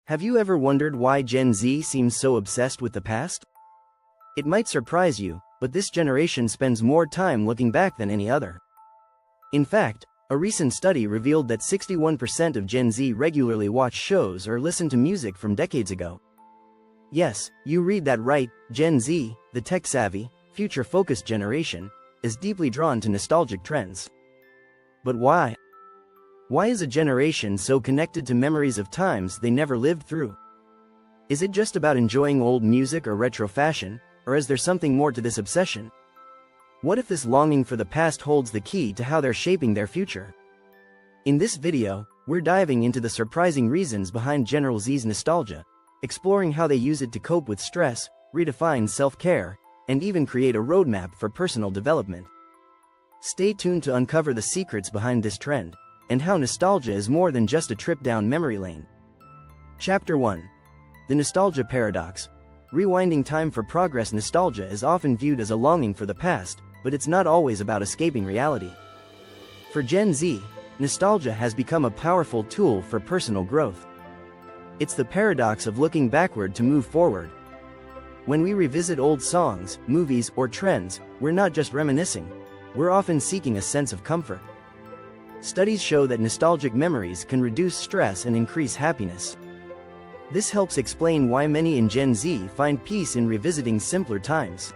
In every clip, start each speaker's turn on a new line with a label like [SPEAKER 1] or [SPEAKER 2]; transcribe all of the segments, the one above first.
[SPEAKER 1] Have you ever wondered why Gen Z seems so obsessed with the past? It might surprise you, but this generation spends more time looking back than any other. In fact, a recent study revealed that 61% of Gen Z regularly watch shows or listen to music from decades ago. Yes, you read that right, Gen Z, the tech-savvy, future-focused generation, is deeply drawn to nostalgic trends. But why? Why is a generation so connected to memories of times they never lived through? Is it just about enjoying old music or retro fashion, or is there something more to this obsession? What if this longing for the past holds the key to how they're shaping their future? In this video, we're diving into the surprising reasons behind Gen Z's nostalgia, exploring how they use it to cope with stress, redefine self-care, and even create a roadmap for personal development. Stay tuned to uncover the secrets behind this trend, and how nostalgia is more than just a trip down memory lane. Chapter 1. The Nostalgia Paradox. Rewinding time for progress. Nostalgia is often viewed as a longing for the past, but it's not always about escaping reality. For Gen Z, nostalgia has become a powerful tool for personal growth. It's the paradox of looking backward to move forward. When we revisit old songs, movies, or trends, we're not just reminiscing, we're often seeking a sense of comfort. Studies show that nostalgic memories can reduce stress and increase happiness. This helps explain why many in Gen Z find peace in revisiting simpler times.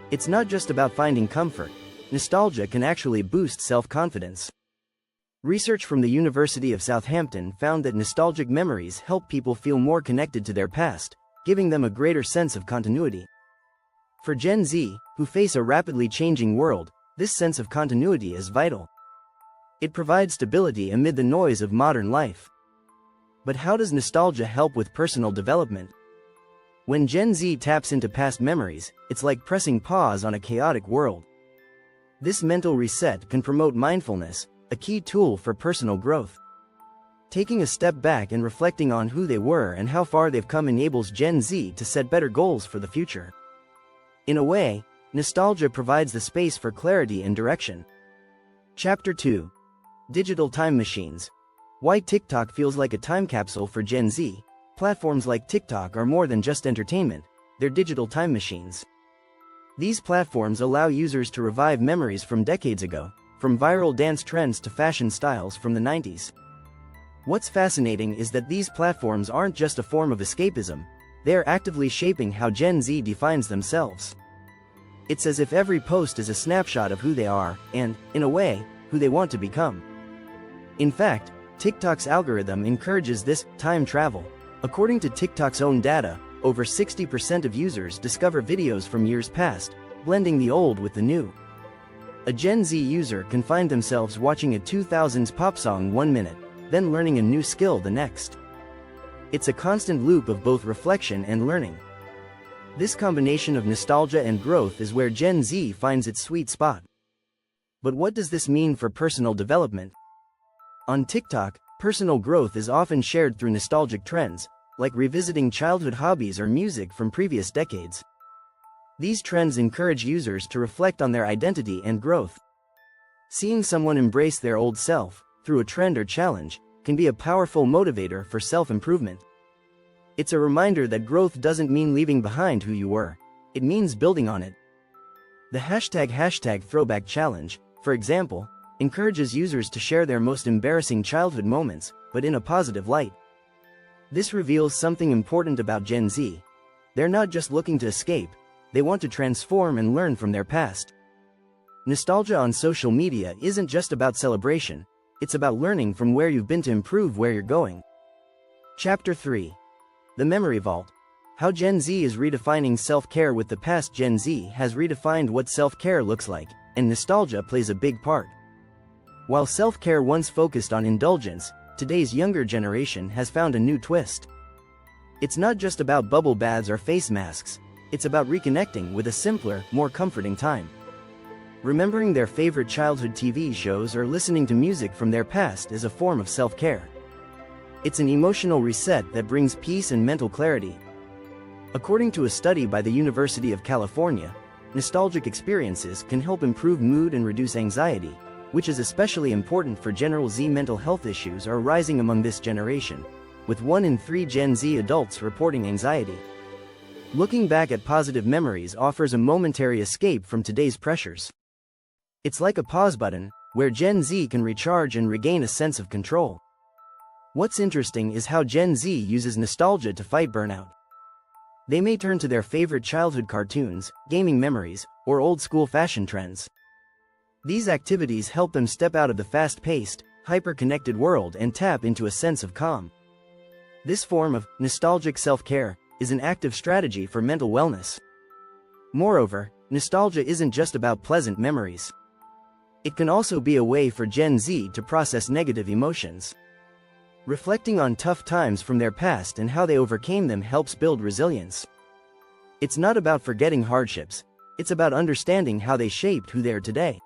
[SPEAKER 1] It's not just about finding comfort. Nostalgia can actually boost self-confidence. Research from the University of Southampton found that nostalgic memories help people feel more connected to their past, giving them a greater sense of continuity. For Gen Z, who face a rapidly changing world, this sense of continuity is vital. It provides stability amid the noise of modern life. But how does nostalgia help with personal development? When Gen Z taps into past memories, it's like pressing pause on a chaotic world. This mental reset can promote mindfulness, a key tool for personal growth. Taking a step back and reflecting on who they were and how far they've come enables Gen Z to set better goals for the future. In a way, nostalgia provides the space for clarity and direction. Chapter 2. Digital time machines. Why TikTok feels like a time capsule for Gen Z. Platforms like TikTok are more than just entertainment, they're digital time machines. These platforms allow users to revive memories from decades ago, from viral dance trends to fashion styles from the 90s. What's fascinating is that these platforms aren't just a form of escapism, they are actively shaping how Gen Z defines themselves. It's as if every post is a snapshot of who they are, and, in a way, who they want to become. In fact, TikTok's algorithm encourages this time travel. According to TikTok's own data, over 60% of users discover videos from years past, blending the old with the new. A Gen Z user can find themselves watching a 2000s pop song 1 minute, then learning a new skill the next. It's a constant loop of both reflection and learning. This combination of nostalgia and growth is where Gen Z finds its sweet spot. But what does this mean for personal development? On TikTok, personal growth is often shared through nostalgic trends, like revisiting childhood hobbies or music from previous decades. These trends encourage users to reflect on their identity and growth. Seeing someone embrace their old self, through a trend or challenge, can be a powerful motivator for self-improvement. It's a reminder that growth doesn't mean leaving behind who you were, it means building on it. The hashtag throwback challenge, for example, encourages users to share their most embarrassing childhood moments, but in a positive light. This reveals something important about Gen Z. They're not just looking to escape, they want to transform and learn from their past. Nostalgia on social media isn't just about celebration, it's about learning from where you've been to improve where you're going. Chapter 3. The Memory Vault. How Gen Z is redefining self-care with the past. Gen Z has redefined what self-care looks like, and nostalgia plays a big part. While self-care once focused on indulgence, today's younger generation has found a new twist. It's not just about bubble baths or face masks, it's about reconnecting with a simpler, more comforting time. Remembering their favorite childhood TV shows or listening to music from their past is a form of self-care. It's an emotional reset that brings peace and mental clarity. According to a study by the University of California, nostalgic experiences can help improve mood and reduce anxiety, which is especially important for Gen Z. Mental health issues are rising among this generation, with 1 in 3 Gen Z adults reporting anxiety. Looking back at positive memories offers a momentary escape from today's pressures. It's like a pause button, where Gen Z can recharge and regain a sense of control. What's interesting is how Gen Z uses nostalgia to fight burnout. They may turn to their favorite childhood cartoons, gaming memories, or old-school fashion trends. These activities help them step out of the fast-paced, hyper-connected world and tap into a sense of calm. This form of nostalgic self-care is an active strategy for mental wellness. Moreover, nostalgia isn't just about pleasant memories. It can also be a way for Gen Z to process negative emotions. Reflecting on tough times from their past and how they overcame them helps build resilience. It's not about forgetting hardships, it's about understanding how they shaped who they are today.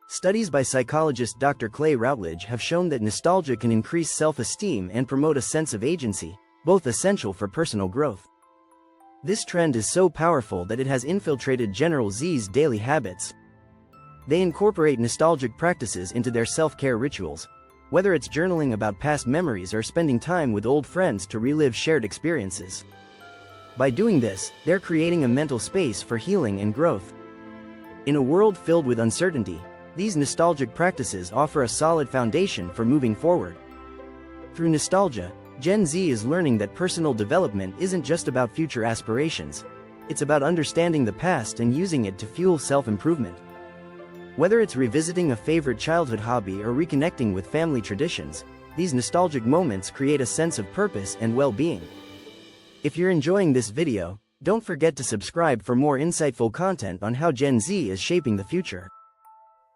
[SPEAKER 1] Studies by psychologist Dr. Clay Routledge have shown that nostalgia can increase self-esteem and promote a sense of agency, both essential for personal growth. This trend is so powerful that it has infiltrated Gen Z's daily habits. They incorporate nostalgic practices into their self-care rituals, whether it's journaling about past memories or spending time with old friends to relive shared experiences. By doing this, they're creating a mental space for healing and growth. In a world filled with uncertainty, these nostalgic practices offer a solid foundation for moving forward. Through nostalgia, Gen Z is learning that personal development isn't just about future aspirations, it's about understanding the past and using it to fuel self-improvement. Whether it's revisiting a favorite childhood hobby or reconnecting with family traditions, these nostalgic moments create a sense of purpose and well-being. If you're enjoying this video, don't forget to subscribe for more insightful content on how Gen Z is shaping the future.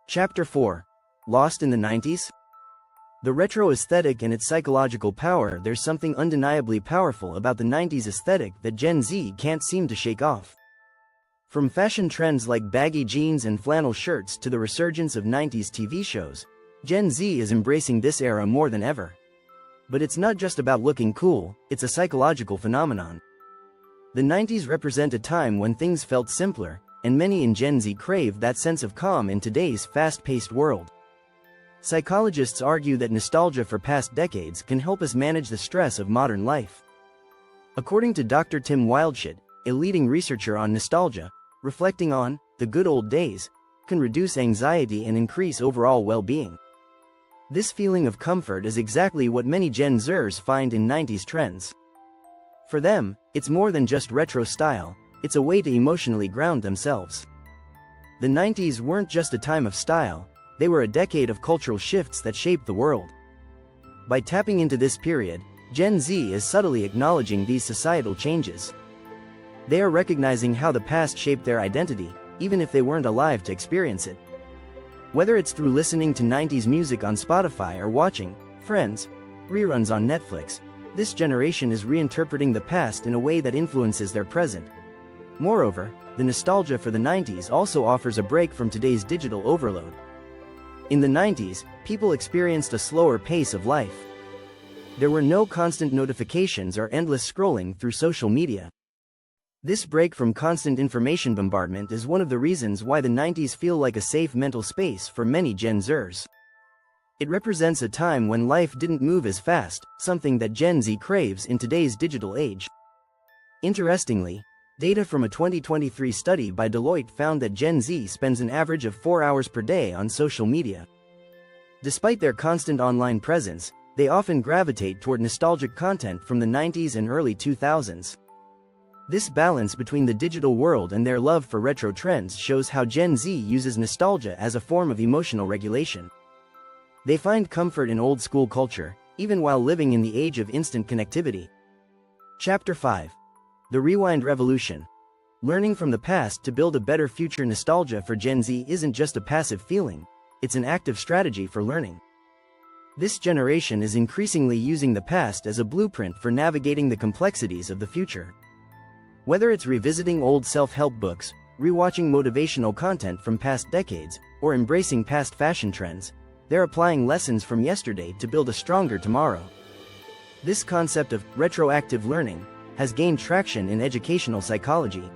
[SPEAKER 1] Chapter 4. Lost in the 90s? The retro aesthetic and its psychological power. There's something undeniably powerful about the 90s aesthetic that Gen Z can't seem to shake off. From fashion trends like baggy jeans and flannel shirts to the resurgence of 90s TV shows, Gen Z is embracing this era more than ever. But it's not just about looking cool, it's a psychological phenomenon. The 90s represent a time when things felt simpler, and many in Gen Z crave that sense of calm in today's fast-paced world. Psychologists argue that nostalgia for past decades can help us manage the stress of modern life. According to Dr. Tim Wildschut, a leading researcher on nostalgia, reflecting on the good old days can reduce anxiety and increase overall well-being. This feeling of comfort is exactly what many Gen Zers find in 90s trends. For them, it's more than just retro style, it's a way to emotionally ground themselves. The 90s weren't just a time of style, they were a decade of cultural shifts that shaped the world. By tapping into this period, Gen Z is subtly acknowledging these societal changes. They are recognizing how the past shaped their identity, even if they weren't alive to experience it. Whether it's through listening to 90s music on Spotify or watching Friends reruns on Netflix, this generation is reinterpreting the past in a way that influences their present. Moreover, the nostalgia for the 90s also offers a break from today's digital overload. In the 90s, people experienced a slower pace of life. There were no constant notifications or endless scrolling through social media. This break from constant information bombardment is one of the reasons why the 90s feel like a safe mental space for many Gen Zers. It represents a time when life didn't move as fast, something that Gen Z craves in today's digital age. Interestingly, data from a 2023 study by Deloitte found that Gen Z spends an average of 4 hours per day on social media. Despite their constant online presence, they often gravitate toward nostalgic content from the 90s and early 2000s. This balance between the digital world and their love for retro trends shows how Gen Z uses nostalgia as a form of emotional regulation. They find comfort in old-school culture, even while living in the age of instant connectivity. Chapter 5. The Rewind Revolution. Learning from the past to build a better future. Nostalgia for Gen Z isn't just a passive feeling, it's an active strategy for learning. This generation is increasingly using the past as a blueprint for navigating the complexities of the future. Whether it's revisiting old self-help books, rewatching motivational content from past decades, or embracing past fashion trends, they're applying lessons from yesterday to build a stronger tomorrow. This concept of retroactive learning has gained traction in educational psychology.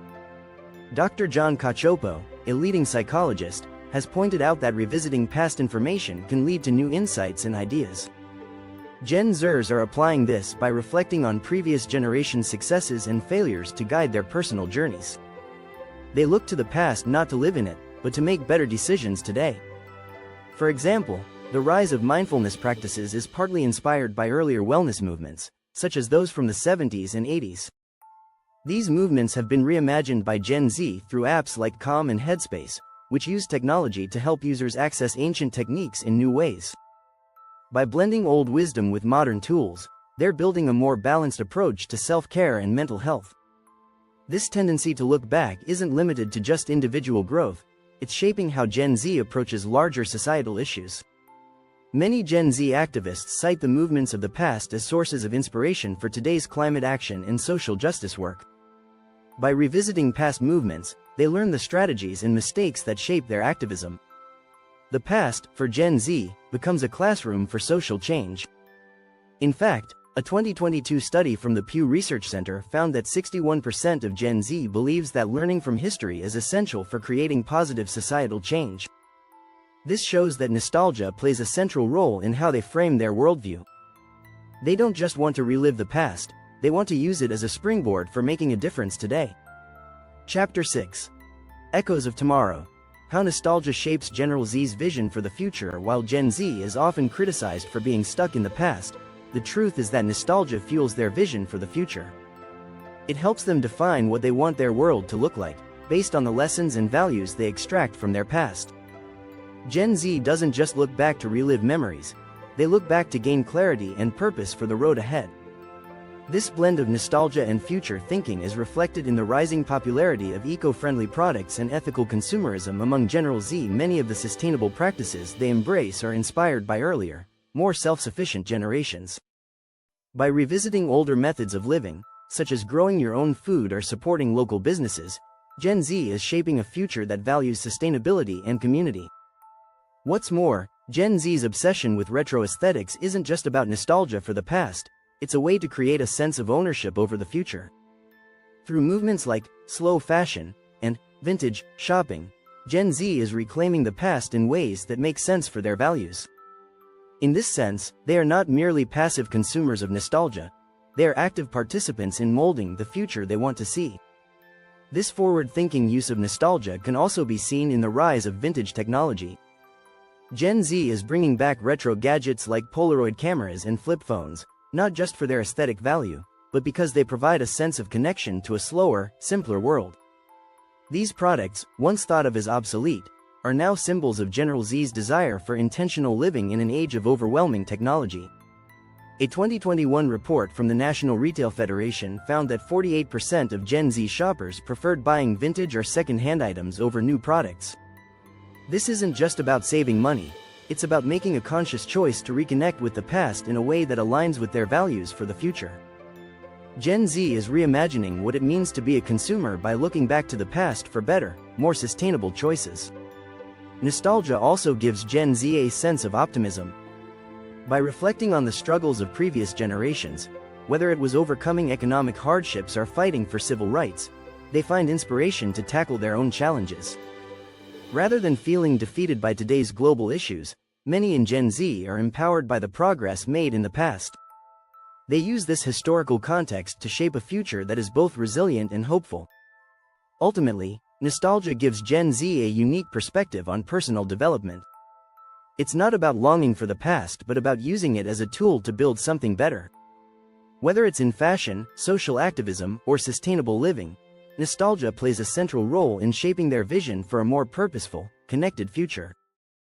[SPEAKER 1] Dr. John Cacioppo, a leading psychologist, has pointed out that revisiting past information can lead to new insights and ideas. Gen Zers are applying this by reflecting on previous generations' successes and failures to guide their personal journeys. They look to the past not to live in it, but to make better decisions today. For example, the rise of mindfulness practices is partly inspired by earlier wellness movements, such as those from the 70s and 80s. These movements have been reimagined by Gen Z through apps like Calm and Headspace, which use technology to help users access ancient techniques in new ways. By blending old wisdom with modern tools, they're building a more balanced approach to self-care and mental health. This tendency to look back isn't limited to just individual growth, it's shaping how Gen Z approaches larger societal issues. Many Gen Z activists cite the movements of the past as sources of inspiration for today's climate action and social justice work. By revisiting past movements, they learn the strategies and mistakes that shape their activism. The past, for Gen Z, becomes a classroom for social change. In fact, a 2022 study from the Pew Research Center found that 61% of Gen Z believes that learning from history is essential for creating positive societal change. This shows that nostalgia plays a central role in how they frame their worldview. They don't just want to relive the past, they want to use it as a springboard for making a difference today. Chapter 6. Echoes of Tomorrow. How nostalgia shapes Gen Z's vision for the future. While Gen Z is often criticized for being stuck in the past, the truth is that nostalgia fuels their vision for the future. It helps them define what they want their world to look like, based on the lessons and values they extract from their past. Gen Z doesn't just look back to relive memories, they look back to gain clarity and purpose for the road ahead. This blend of nostalgia and future thinking is reflected in the rising popularity of eco-friendly products and ethical consumerism among Gen Z. Many of the sustainable practices they embrace are inspired by earlier, more self-sufficient generations. By revisiting older methods of living, such as growing your own food or supporting local businesses, Gen Z is shaping a future that values sustainability and community. What's more, Gen Z's obsession with retro aesthetics isn't just about nostalgia for the past, it's a way to create a sense of ownership over the future. Through movements like slow fashion and vintage shopping, Gen Z is reclaiming the past in ways that make sense for their values. In this sense, they are not merely passive consumers of nostalgia, they are active participants in molding the future they want to see. This forward-thinking use of nostalgia can also be seen in the rise of vintage technology. Gen Z is bringing back retro gadgets like Polaroid cameras and flip phones, not just for their aesthetic value, but because they provide a sense of connection to a slower, simpler world. These products, once thought of as obsolete, are now symbols of Gen Z's desire for intentional living in an age of overwhelming technology. A 2021 report from the National Retail Federation found that 48% of Gen Z shoppers preferred buying vintage or second-hand items over new products. This isn't just about saving money, it's about making a conscious choice to reconnect with the past in a way that aligns with their values for the future. Gen Z is reimagining what it means to be a consumer by looking back to the past for better, more sustainable choices. Nostalgia also gives Gen Z a sense of optimism. By reflecting on the struggles of previous generations, whether it was overcoming economic hardships or fighting for civil rights, they find inspiration to tackle their own challenges. Rather than feeling defeated by today's global issues, many in Gen Z are empowered by the progress made in the past. They use this historical context to shape a future that is both resilient and hopeful. Ultimately, nostalgia gives Gen Z a unique perspective on personal development. It's not about longing for the past but about using it as a tool to build something better. Whether it's in fashion, social activism, or sustainable living, nostalgia plays a central role in shaping their vision for a more purposeful, connected future.